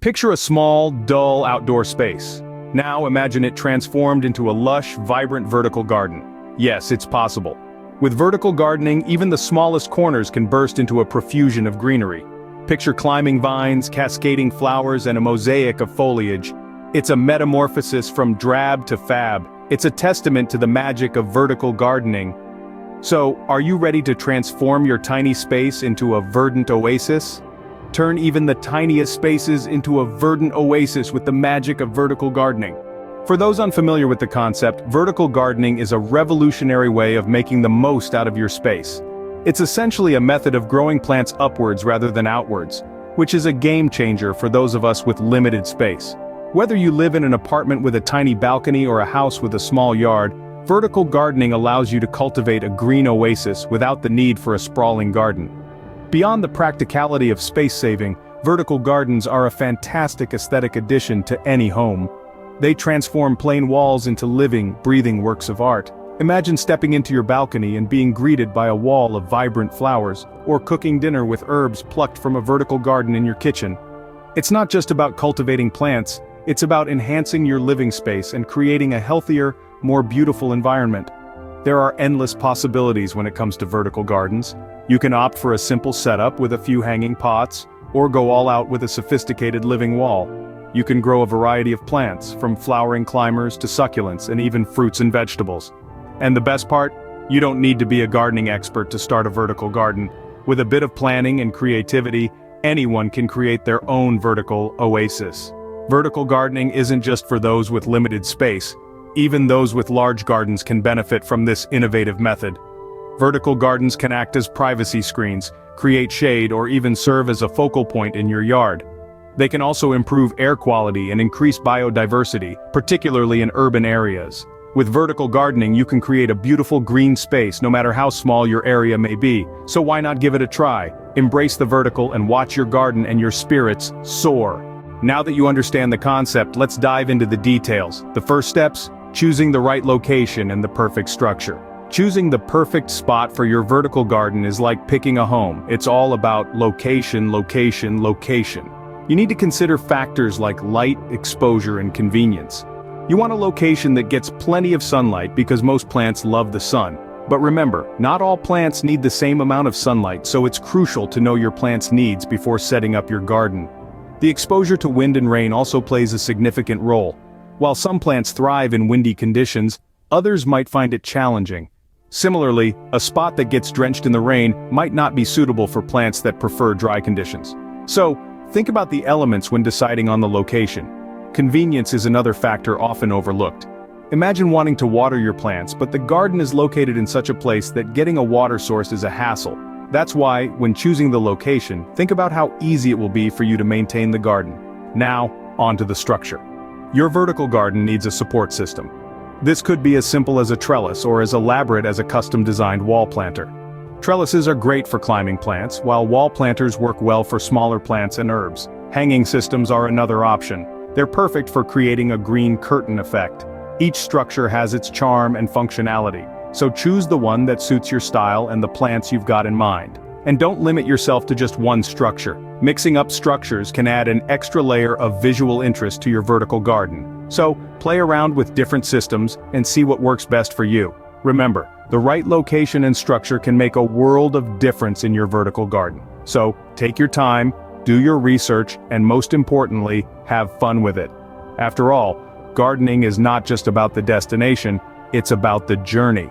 Picture a small, dull outdoor space. Now imagine it transformed into a lush, vibrant vertical garden. Yes, it's possible. With vertical gardening, even the smallest corners can burst into a profusion of greenery. Picture climbing vines, cascading flowers, and a mosaic of foliage. It's a metamorphosis from drab to fab. It's a testament to the magic of vertical gardening. So, are you ready to transform your tiny space into a verdant oasis? Turn even the tiniest spaces into a verdant oasis with the magic of vertical gardening. For those unfamiliar with the concept, vertical gardening is a revolutionary way of making the most out of your space. It's essentially a method of growing plants upwards rather than outwards, which is a game changer for those of us with limited space. Whether you live in an apartment with a tiny balcony or a house with a small yard, vertical gardening allows you to cultivate a green oasis without the need for a sprawling garden. Beyond the practicality of space saving, vertical gardens are a fantastic aesthetic addition to any home. They transform plain walls into living, breathing works of art. Imagine stepping into your balcony and being greeted by a wall of vibrant flowers, or cooking dinner with herbs plucked from a vertical garden in your kitchen. It's not just about cultivating plants, it's about enhancing your living space and creating a healthier, more beautiful environment. There are endless possibilities when it comes to vertical gardens. You can opt for a simple setup with a few hanging pots, or go all out with a sophisticated living wall. You can grow a variety of plants, from flowering climbers to succulents and even fruits and vegetables. And the best part? You don't need to be a gardening expert to start a vertical garden. With a bit of planning and creativity, anyone can create their own vertical oasis. Vertical gardening isn't just for those with limited space. Even those with large gardens can benefit from this innovative method. Vertical gardens can act as privacy screens, create shade, or even serve as a focal point in your yard. They can also improve air quality and increase biodiversity, particularly in urban areas. With vertical gardening, you can create a beautiful green space no matter how small your area may be, so why not give it a try? Embrace the vertical and watch your garden and your spirits soar. Now that you understand the concept, let's dive into the details. The first steps? Choosing the right location and the perfect structure. Choosing the perfect spot for your vertical garden is like picking a home. It's all about location, location, location. You need to consider factors like light, exposure, and convenience. You want a location that gets plenty of sunlight because most plants love the sun. But remember, not all plants need the same amount of sunlight, so it's crucial to know your plant's needs before setting up your garden. The exposure to wind and rain also plays a significant role. While some plants thrive in windy conditions, others might find it challenging. Similarly, a spot that gets drenched in the rain might not be suitable for plants that prefer dry conditions. So, think about the elements when deciding on the location. Convenience is another factor often overlooked. Imagine wanting to water your plants, but the garden is located in such a place that getting a water source is a hassle. That's why, when choosing the location, think about how easy it will be for you to maintain the garden. Now, onto the structure. Your vertical garden needs a support system. This could be as simple as a trellis or as elaborate as a custom-designed wall planter. Trellises are great for climbing plants, while wall planters work well for smaller plants and herbs. Hanging systems are another option. They're perfect for creating a green curtain effect. Each structure has its charm and functionality, so choose the one that suits your style and the plants you've got in mind. And don't limit yourself to just one structure. Mixing up structures can add an extra layer of visual interest to your vertical garden. So, play around with different systems and see what works best for you. Remember, the right location and structure can make a world of difference in your vertical garden. So, take your time, do your research, and most importantly, have fun with it. After all, gardening is not just about the destination, it's about the journey.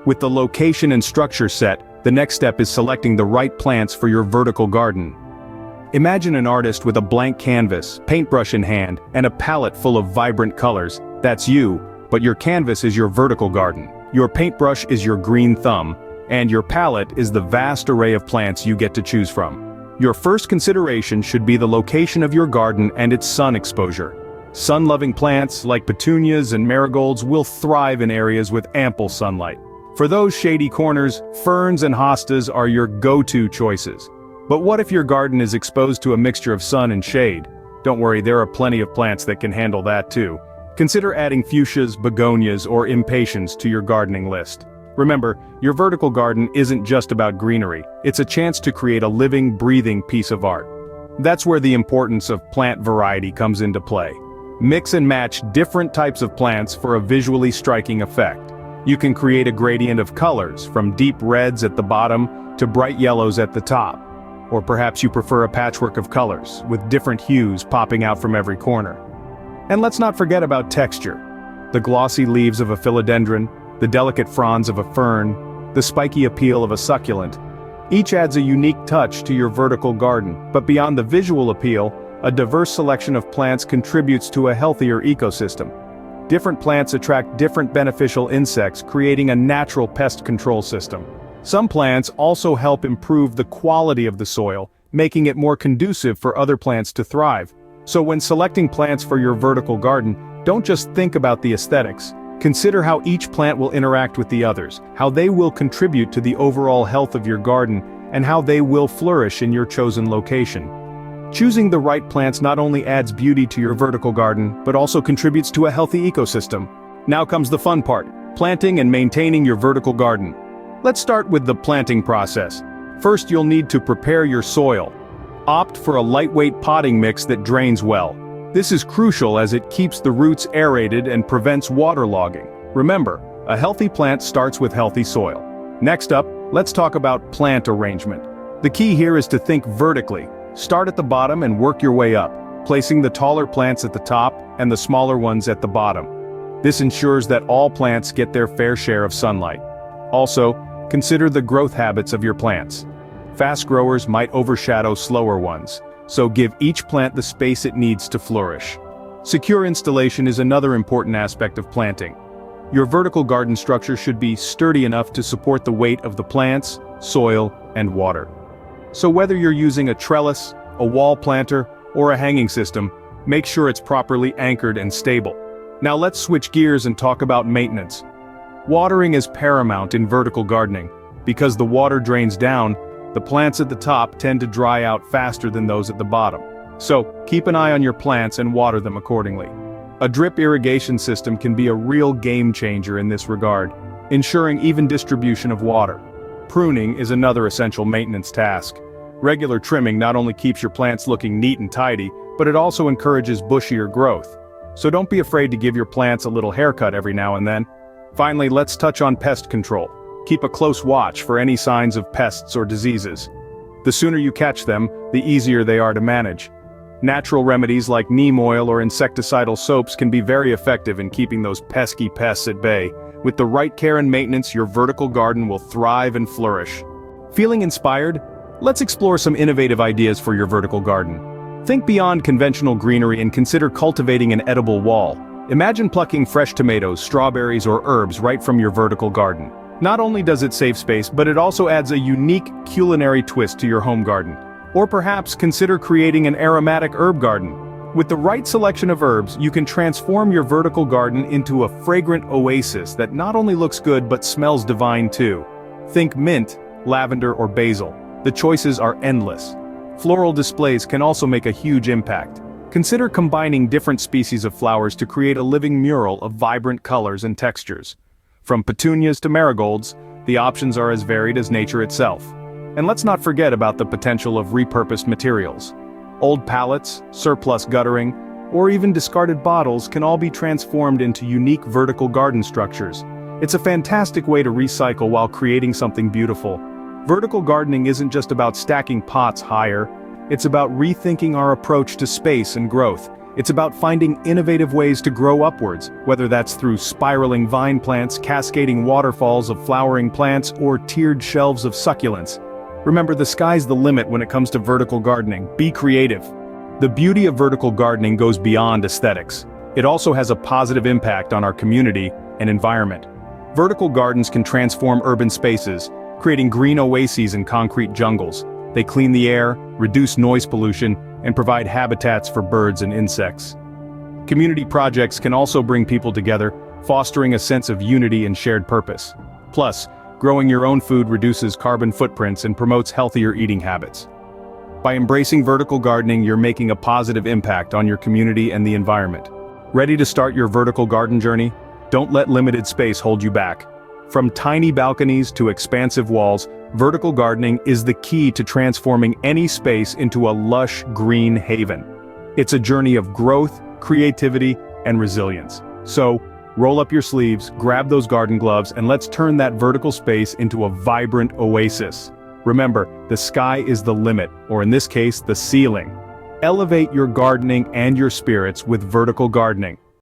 With the location and structure set, the next step is selecting the right plants for your vertical garden. Imagine an artist with a blank canvas, paintbrush in hand, and a palette full of vibrant colors. That's you, but your canvas is your vertical garden. Your paintbrush is your green thumb, and your palette is the vast array of plants you get to choose from. Your first consideration should be the location of your garden and its sun exposure. Sun-loving plants, like petunias and marigolds, will thrive in areas with ample sunlight. For those shady corners, ferns and hostas are your go-to choices. But what if your garden is exposed to a mixture of sun and shade? Don't worry, there are plenty of plants that can handle that too. Consider adding fuchsias, begonias, or impatiens to your gardening list. Remember, your vertical garden isn't just about greenery, it's a chance to create a living, breathing piece of art. That's where the importance of plant variety comes into play. Mix and match different types of plants for a visually striking effect. You can create a gradient of colors, from deep reds at the bottom to bright yellows at the top. Or perhaps you prefer a patchwork of colors, with different hues popping out from every corner. And let's not forget about texture. The glossy leaves of a philodendron, the delicate fronds of a fern, the spiky appeal of a succulent. Each adds a unique touch to your vertical garden, but beyond the visual appeal, a diverse selection of plants contributes to a healthier ecosystem. Different plants attract different beneficial insects, creating a natural pest control system. Some plants also help improve the quality of the soil, making it more conducive for other plants to thrive. So when selecting plants for your vertical garden, don't just think about the aesthetics. Consider how each plant will interact with the others, how they will contribute to the overall health of your garden, and how they will flourish in your chosen location. Choosing the right plants not only adds beauty to your vertical garden, but also contributes to a healthy ecosystem. Now comes the fun part: planting and maintaining your vertical garden. Let's start with the planting process. First, you'll need to prepare your soil. Opt for a lightweight potting mix that drains well. This is crucial as it keeps the roots aerated and prevents waterlogging. Remember, a healthy plant starts with healthy soil. Next up, let's talk about plant arrangement. The key here is to think vertically. Start at the bottom and work your way up, placing the taller plants at the top and the smaller ones at the bottom. This ensures that all plants get their fair share of sunlight. Also, consider the growth habits of your plants. Fast growers might overshadow slower ones, so give each plant the space it needs to flourish. Secure installation is another important aspect of planting. Your vertical garden structure should be sturdy enough to support the weight of the plants, soil, and water. So whether you're using a trellis, a wall planter, or a hanging system, make sure it's properly anchored and stable. Now let's switch gears and talk about maintenance. Watering is paramount in vertical gardening. Because the water drains down, the plants at the top tend to dry out faster than those at the bottom. So, keep an eye on your plants and water them accordingly. A drip irrigation system can be a real game changer in this regard, ensuring even distribution of water. Pruning is another essential maintenance task. Regular trimming not only keeps your plants looking neat and tidy, but it also encourages bushier growth. So don't be afraid to give your plants a little haircut every now and then. Finally, let's touch on pest control. Keep a close watch for any signs of pests or diseases. The sooner you catch them, the easier they are to manage. Natural remedies like neem oil or insecticidal soaps can be very effective in keeping those pesky pests at bay. With the right care and maintenance, your vertical garden will thrive and flourish. Feeling inspired? Let's explore some innovative ideas for your vertical garden. Think beyond conventional greenery and consider cultivating an edible wall. Imagine plucking fresh tomatoes, strawberries, or herbs right from your vertical garden. Not only does it save space, but it also adds a unique culinary twist to your home garden. Or perhaps consider creating an aromatic herb garden. With the right selection of herbs, you can transform your vertical garden into a fragrant oasis that not only looks good but smells divine too. Think mint, lavender, or basil. The choices are endless. Floral displays can also make a huge impact. Consider combining different species of flowers to create a living mural of vibrant colors and textures. From petunias to marigolds, the options are as varied as nature itself. And let's not forget about the potential of repurposed materials. Old pallets, surplus guttering, or even discarded bottles can all be transformed into unique vertical garden structures. It's a fantastic way to recycle while creating something beautiful. Vertical gardening isn't just about stacking pots higher, it's about rethinking our approach to space and growth. It's about finding innovative ways to grow upwards, whether that's through spiraling vine plants, cascading waterfalls of flowering plants, or tiered shelves of succulents. Remember, the sky's the limit when it comes to vertical gardening. Be creative. The beauty of vertical gardening goes beyond aesthetics. It also has a positive impact on our community and environment. Vertical gardens can transform urban spaces, creating green oases and concrete jungles. They clean the air, reduce noise pollution, and provide habitats for birds and insects. Community projects can also bring people together, fostering a sense of unity and shared purpose. Plus, growing your own food reduces carbon footprints and promotes healthier eating habits. By embracing vertical gardening, you're making a positive impact on your community and the environment. Ready to start your vertical garden journey? Don't let limited space hold you back. From tiny balconies to expansive walls, vertical gardening is the key to transforming any space into a lush green haven. It's a journey of growth, creativity, and resilience. So, roll up your sleeves, grab those garden gloves, and let's turn that vertical space into a vibrant oasis. Remember, the sky is the limit, or in this case, the ceiling. Elevate your gardening and your spirits with vertical gardening.